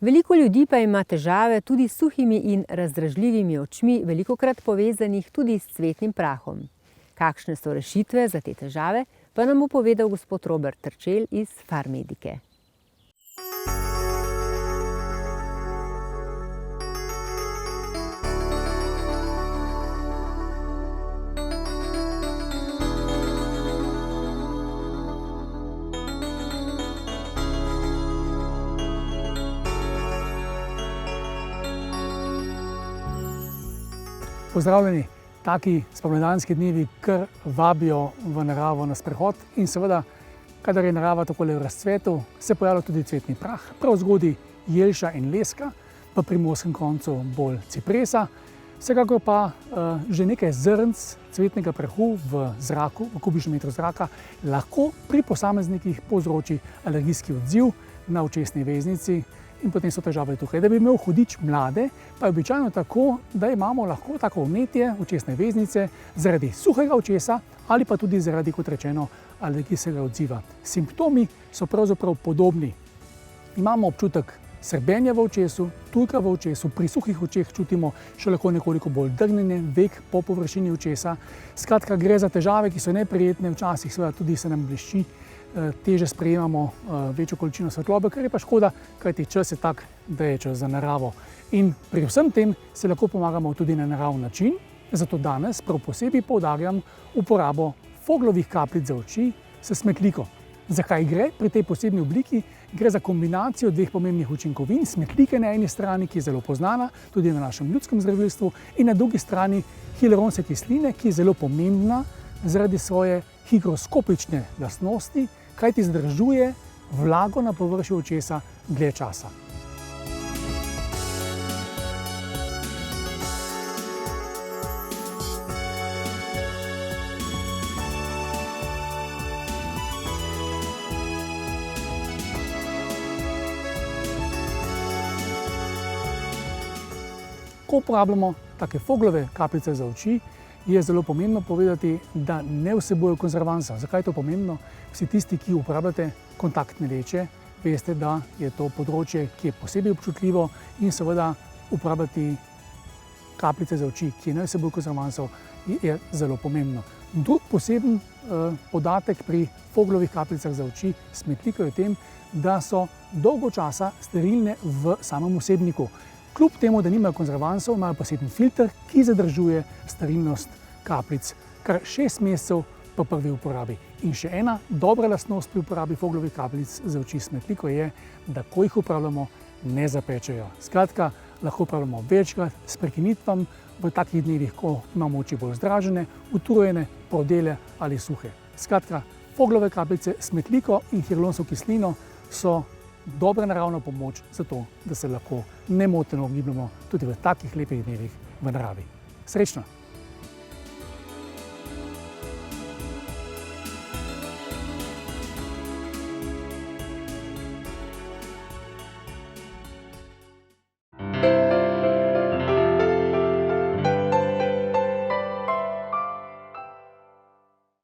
Veliko ljudi pa ima težave tudi s suhimi in razdražljivimi očmi, velikokrat povezanih tudi s cvetnim prahom. Kakšne so rešitve za te težave, pa nam bo povedal gospod Robert Terčelj iz Farmedike. Pozdravljeni! Taki spomladanski dnevi kar vabijo v naravo na sprehod in seveda, kadar je narava takole v razcvetu, se pojavlja tudi cvetni prah. Prav zgodaj jelša in leska, v primorskem koncu bolj cipresa. Vsekakor pa že nekaj zrnc cvetnega prahu v zraku, v kubičnem metru zraka, lahko pri posameznikih povzroči alergijski odziv na očesni veznici. In potem so težave tukaj. Da bi imel hudič mlade, pa je običajno tako, da imamo lahko tako vnetje očesne veznice zaradi suhega očesa ali pa tudi zaradi, kot rečeno, alergijskega odziva. Simptomi so pravzaprav podobni. Imamo občutek srbenja v očesu, tujka v očesu, pri suhih očeh čutimo še lahko nekoliko bolj drgnjenje vek po površini očesa. Skratka, gre za težave, ki so neprijetne, včasih seveda tudi se nam blešči, teže sprejemamo večjo količino svetlobe, kar je pa škoda, kajti čas je tak, da je čas za naravo. In pri vsem tem se lahko pomagamo tudi na naraven način, zato danes prav posebej poudarjam uporabo Foglovih kapljic za oči s smetliko. Zakaj gre pri tej posebni obliki? Gre za kombinacijo dveh pomembnih učinkovin, smetlike na eni strani, ki je zelo poznana tudi na našem ljudskem zdravilstvu, in na drugi strani hialuronske kisline, ki je zelo pomembna zaradi svoje higroskopične lastnosti, kajti zadržuje vlago na površju očesa dlje časa. Ko uporabljamo take Foglove kapljice za oči, je zelo pomembno povedati, da ne vsebujejo konzervansa. Zakaj je to pomembno? Vsi tisti, ki uporabljate kontaktne leče, veste, da je to področje, ki je posebej občutljivo, in seveda uporabljati kapljice za oči, ki ne vsebujejo konzervansov, je zelo pomembno. Drug poseben podatek pri Foglovih kapljicah za oči s smetliko je v tem, da so dolgo časa sterilne v samem vsebniku. Kljub temu, da nimajo konzervansov, imajo poseben filter, ki zadržuje sterilnost kapljic kar 6 mesecev po prvi uporabi. In še ena dobra lastnost pri uporabi Foglovih kapljic za oči s smetliko je, da ko jih uporabljamo, ne zapečejo. Skratka, lahko uporabljamo večkrat s prekinitvami v takih dnevih, ko imamo oči bolj zdražene, utrujene, prodele ali suhe. Skratka, Foglove kapljice s smetliko in hialuronsko kislino so dobra naravna pomoč za to, da se lahko nemoteno gibljamo tudi v takih lepih dnevih v naravi. Srečno!